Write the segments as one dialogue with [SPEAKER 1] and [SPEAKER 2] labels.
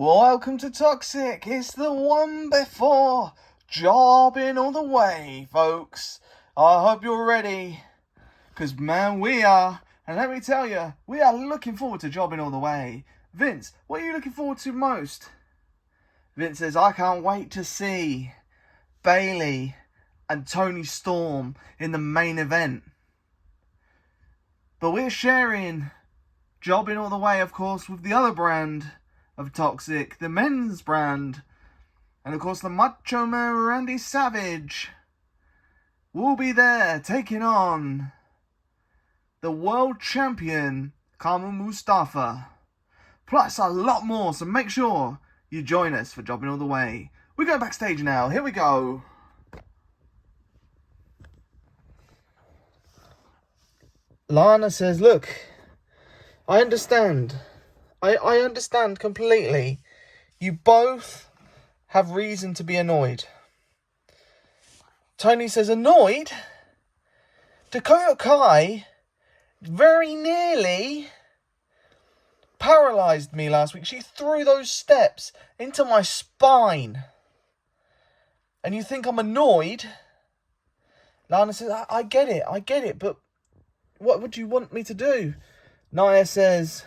[SPEAKER 1] Welcome to Toxic. It's the one before jobbing all the way, folks. I hope you're ready. Because, man, we are. And let me tell you, we are looking forward to jobbing all the way. Vince, what are you looking forward to most? Vince says, I can't wait to see Bayley and Toni Storm in the main event. But we're sharing jobbing all the way, of course, with the other brand of Toxic, the men's brand. And of course the Macho Man Randy Savage will be there taking on the world champion Kama Mustafa. Plus a lot more, so make sure you join us for jobbing all the way. We go backstage now, here we go. Lana says, look, I understand. I understand completely. You both have reason to be annoyed. Toni says, annoyed? Dakota Kai very nearly paralyzed me last week. She threw those steps into my spine. And you think I'm annoyed? Lana says, I get it, but what would you want me to do? Nia says,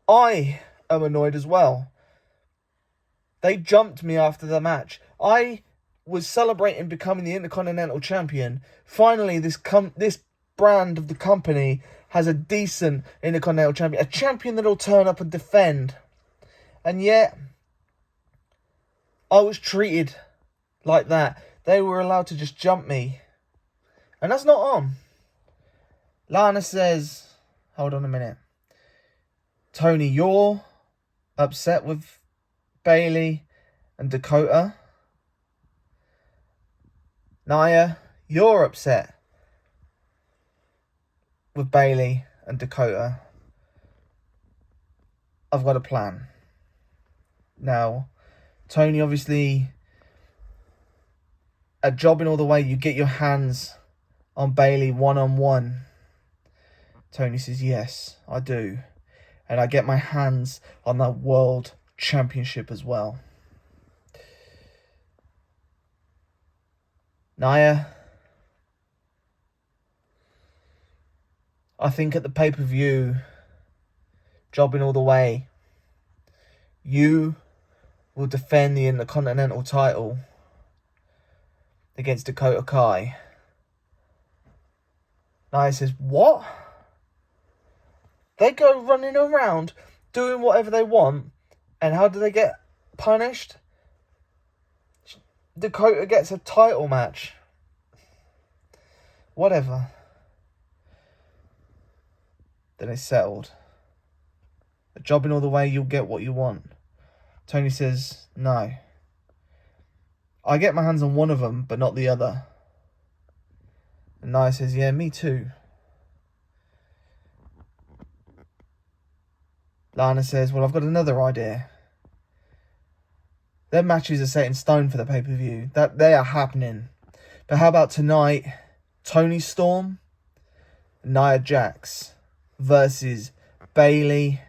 [SPEAKER 1] I am annoyed as well. They jumped me after the match. I was celebrating becoming the Intercontinental Champion. Finally, this brand of the company has a decent Intercontinental Champion. A champion that'll turn up and defend. And yet, I was treated like that. They were allowed to just jump me. And that's not on. Lana says, hold on a minute. Toni, you're upset with Bayley and Dakota. Nia, you're upset with Bayley and Dakota. I've got a plan. Now, Toni, obviously, at jobbing all the way, you get your hands on Bayley one-on-one. Toni says, yes, I do. And I get my hands on that world championship as well. Nia, I think at the pay-per-view, jobbing all the way, you will defend the Intercontinental title against Dakota Kai. Nia says, what? They go running around doing whatever they want, and how do they get punished? Dakota gets a title match. Whatever. Then it's settled. Jobbing all the way, you'll get what you want. Toni says, no. I get my hands on one of them, but not the other. And Nia says, yeah, me too. Lana says, well, I've got another idea. Their matches are set in stone for the pay-per-view. That they are happening. But how about tonight, Toni Storm and Nia Jaxx versus Bayley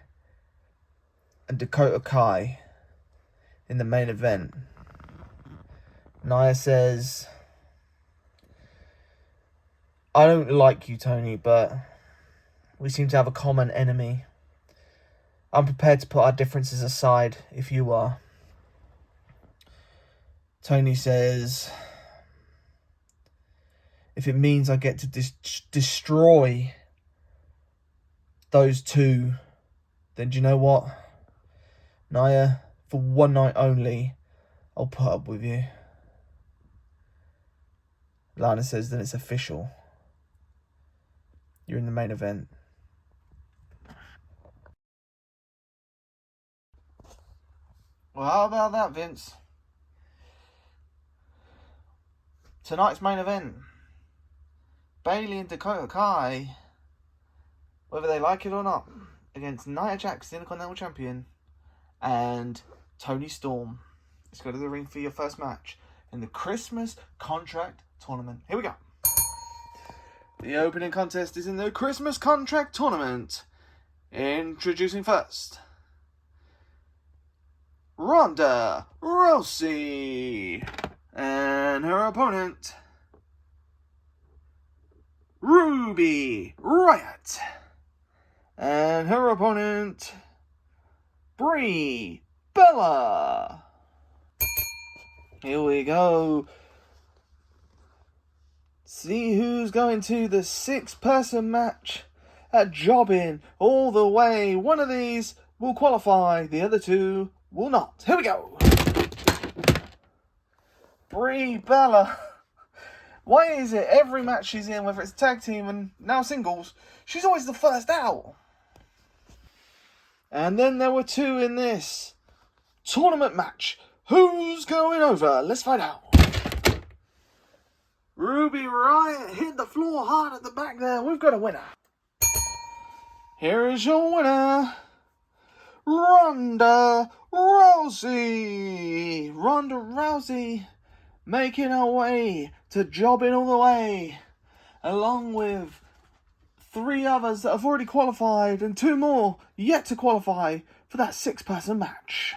[SPEAKER 1] and Dakota Kai in the main event. Nia says, I don't like you, Toni, but we seem to have a common enemy. I'm prepared to put our differences aside if you are. Toni says, if it means I get to destroy those two, then do you know what? Nia, for one night only, I'll put up with you. Lana says, then it's official. You're in the main event. Well, how about that, Vince? Tonight's main event. Bayley and Dakota Kai, whether they like it or not, against Nia Jaxx, the Intercontinental Champion, and Toni Storm. Let's go to the ring for your first match in the Christmas Contract Tournament. Here we go. The opening contest is in the Christmas Contract Tournament. Introducing first, Ronda Rousey. And her opponent, Ruby Riot. And her opponent, Brie Bella. Here we go. See who's going to the 6-person match at Jobbing all the way. One of these will qualify, the other two will not. Here we go. Brie Bella. Why is it every match she's in, whether it's tag team and now singles, she's always the first out? And then there were 2 in this tournament match. Who's going over? Let's find out. Ruby Riot hit the floor hard at the back there. We've got a winner. Here is your winner, Ronda Rousey. Ronda Rousey making her way to Jobbing all the way, along with 3 others that have already qualified and 2 more yet to qualify for that 6-person match.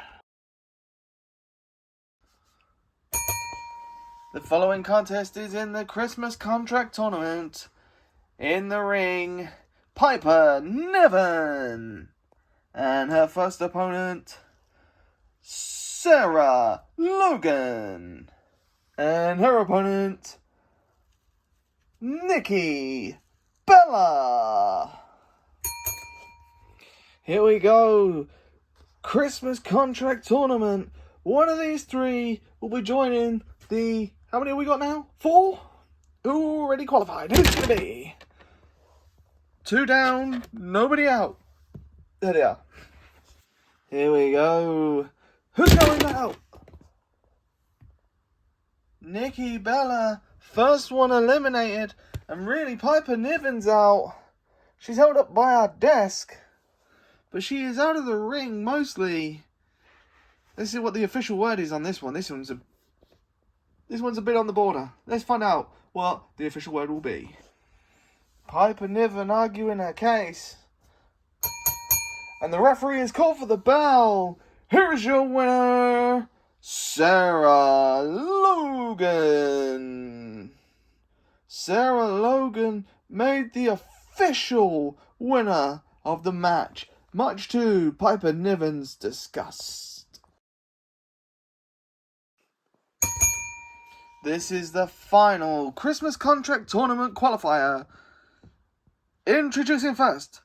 [SPEAKER 1] The following contest is in the Christmas Contract Tournament. In the ring, Piper Niven. And her first opponent, Sarah Logan. And her opponent, Nikki Bella. Here we go. Christmas Contract Tournament. One of these 3 will be joining the... How many have we got now? 4? Who already qualified? Who's going to be? 2 down, nobody out. There they are. Here we go. Who's going out? Nikki Bella, first one eliminated. And really, Piper Niven's out. She's held up by our desk. But she is out of the ring, mostly. Let's see what the official word is on this one. This one's a bit on the border. Let's find out what the official word will be. Piper Niven arguing her case. And the referee has called for the bell. Here's your winner, Sarah Logan. Sarah Logan made the official winner of the match, much to Piper Niven's disgust. This is the final Christmas Contract Tournament qualifier. Introducing first,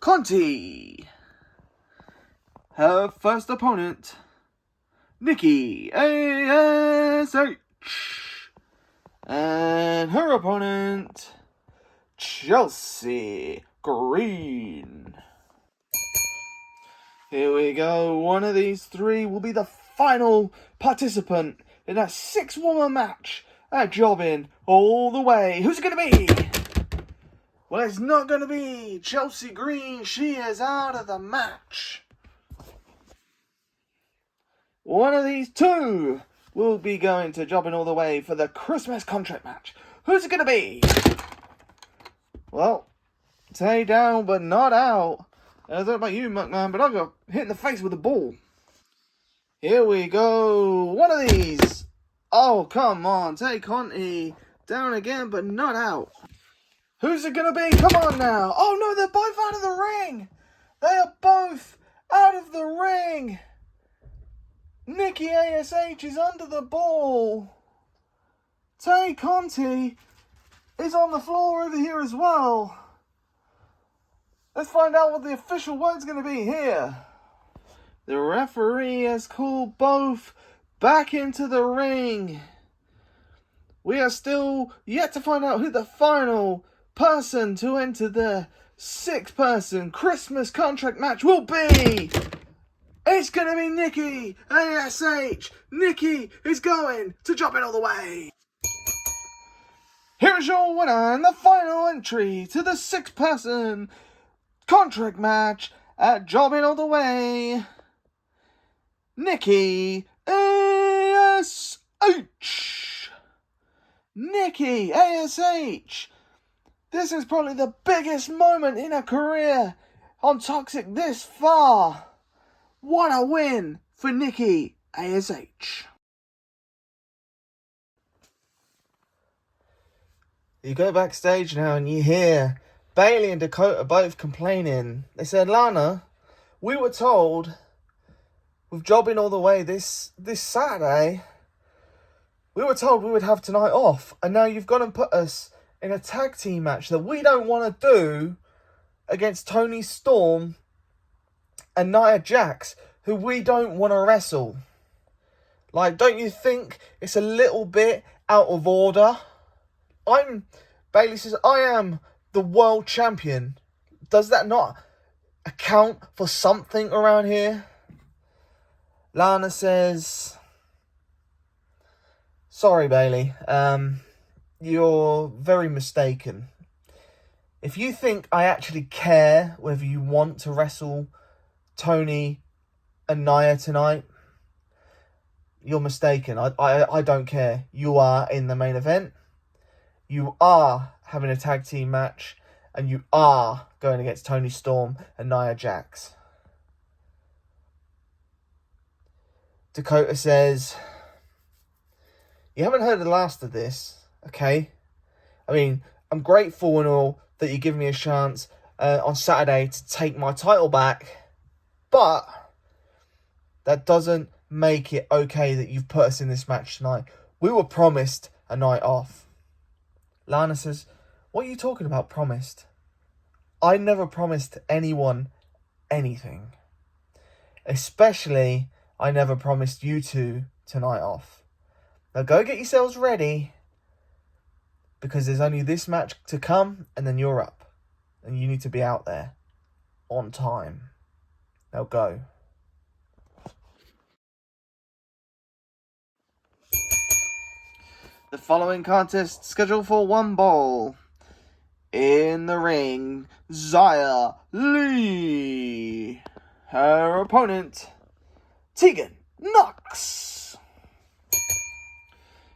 [SPEAKER 1] Conti. Her first opponent, Nikki, A.S.H. And her opponent, Chelsea Green. Here we go. One of these 3 will be the final participant in a 6-woman match at Jobbing all the way. Who's it going to be? Well, it's not going to be Chelsea Green. She is out of the match. One of these 2 will be going to Jobbing all the way for the Christmas contract match. Who's it going to be? Well, Tay down but not out. I don't know about you, McMahon, but I got hit in the face with a ball. Here we go. One of these. Oh, come on. Tay Conti down again but not out. Who's it going to be? Come on now. Oh, no, they're both out of the ring. They are both out of the ring. Nikki A.S.H. is under the ball. Tay Conti is on the floor over here as well. Let's find out what the official word's going to be here. The referee has called both back into the ring. We are still yet to find out who the final person to enter the 6-person Christmas contract match will be. It's going to be Nikki A.S.H. Nikki is going to Jobbing all the way. Here's your winner and the final entry to the 6-person contract match at Jobbing all the way, Nikki A.S.H. Nikki A.S.H. This is probably the biggest moment in her career on Toxic this far. What a win for Nikki, A.S.H. You go backstage now and you hear Bayley and Dakota both complaining. They said, Lana, we were told with jobbing all the way this Saturday, we were told we would have tonight off. And now you've gone and put us in a tag team match that we don't want to do against Toni Storm and Jaxx, who we don't want to wrestle. Like, don't you think it's a little bit out of order? Bayley says, I am the world champion. Does that not account for something around here? Lana says, sorry, Bayley. You're very mistaken. If you think I actually care whether you want to wrestle Toni and Nia tonight, you're mistaken. I don't care. You are in the main event. You are having a tag team match. And you are going against Toni Storm and Jaxx. Dakota says, you haven't heard the last of this, okay? I mean, I'm grateful and all that you give me a chance on Saturday to take my title back. But that doesn't make it okay that you've put us in this match tonight. We were promised a night off. Lana says, what are you talking about, promised? I never promised anyone anything. Especially, I never promised you two tonight off. Now go get yourselves ready, because there's only this match to come, and then you're up. And you need to be out there on time. Now go. The following contest scheduled for one ball. In the ring, Xia Li. Her opponent, Tegan Knox.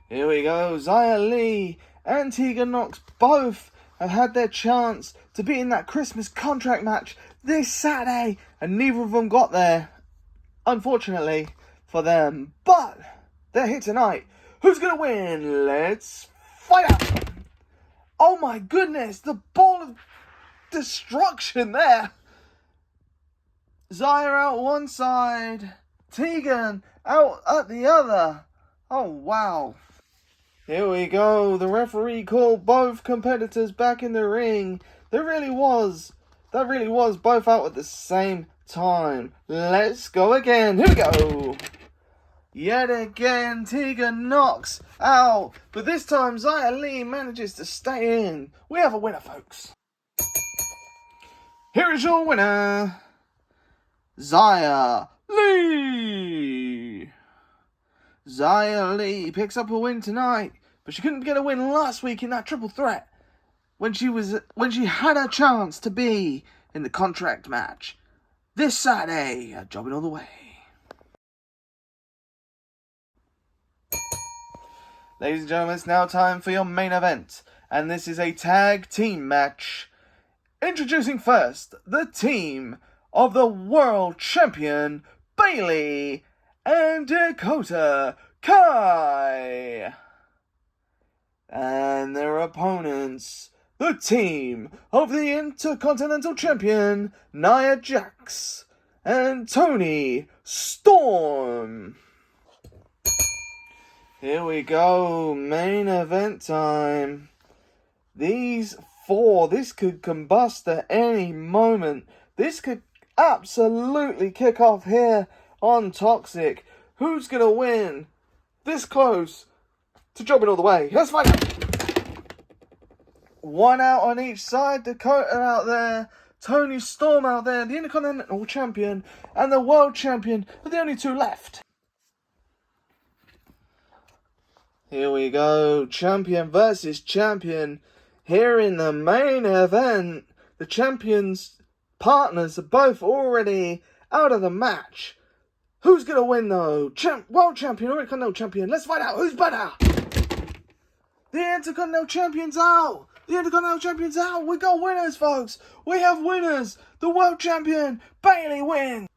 [SPEAKER 1] Here we go. Xia Li and Tegan Knox both have had their chance to be in that Christmas contract match this Saturday, and neither of them got there, unfortunately for them. But they're here tonight. Who's going to win? Let's find out. Oh my goodness, the ball of destruction there. Xia out one side, Tegan out at the other. Oh wow. Here we go. The referee called both competitors back in the ring. That really was both out at the same time. Let's go again. Here we go. Yet again, Tegan Knox out. But this time, Xia Li manages to stay in. We have a winner, folks. Here is your winner, Xia Li. Xia Li picks up a win tonight, but she couldn't get a win last week in that triple threat when she had a chance to be in the contract match this Saturday at Jobbing All the Way. Ladies and gentlemen, it's now time for your main event, and this is a tag team match. Introducing first, the team of the world champion, Bayley and Dakota Kai. And their opponents, the team of the Intercontinental Champion, Jaxx and Toni Storm. Here we go, main event time. These four, this could combust at any moment. This could absolutely kick off here on Toxic. Who's going to win? This close to Jobbing All the Way. Let's find out. One out on each side. Dakota out there. Toni Storm out there. The Intercontinental Champion and the World Champion are the only two left. Here we go, champion versus champion. Here in the main event, the champions' partners are both already out of the match. Who's going to win though? World champion or Intercontinental champion? Let's find out who's better. The Intercontinental champion's out. The Intercontinental champion's out. We got winners, folks. We have winners. The world champion, Bayley, wins.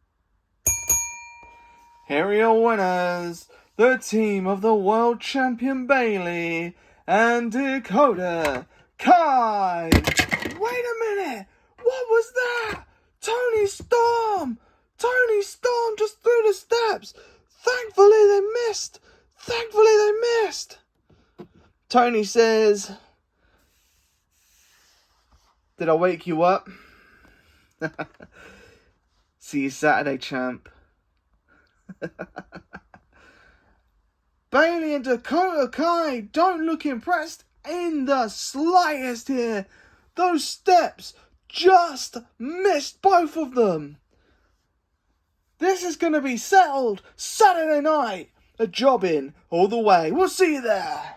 [SPEAKER 1] Here are your winners, the team of the world champion Bayley and Dakota Kai. Wait a minute, what was that? Toni Storm just through the steps. Thankfully they missed. Toni says, did I wake you up? See you Saturday, champ. Bayley and Dakota Kai don't look impressed in the slightest here. Those steps just missed both of them. This is going to be settled Saturday night. A job in all the way. We'll see you there.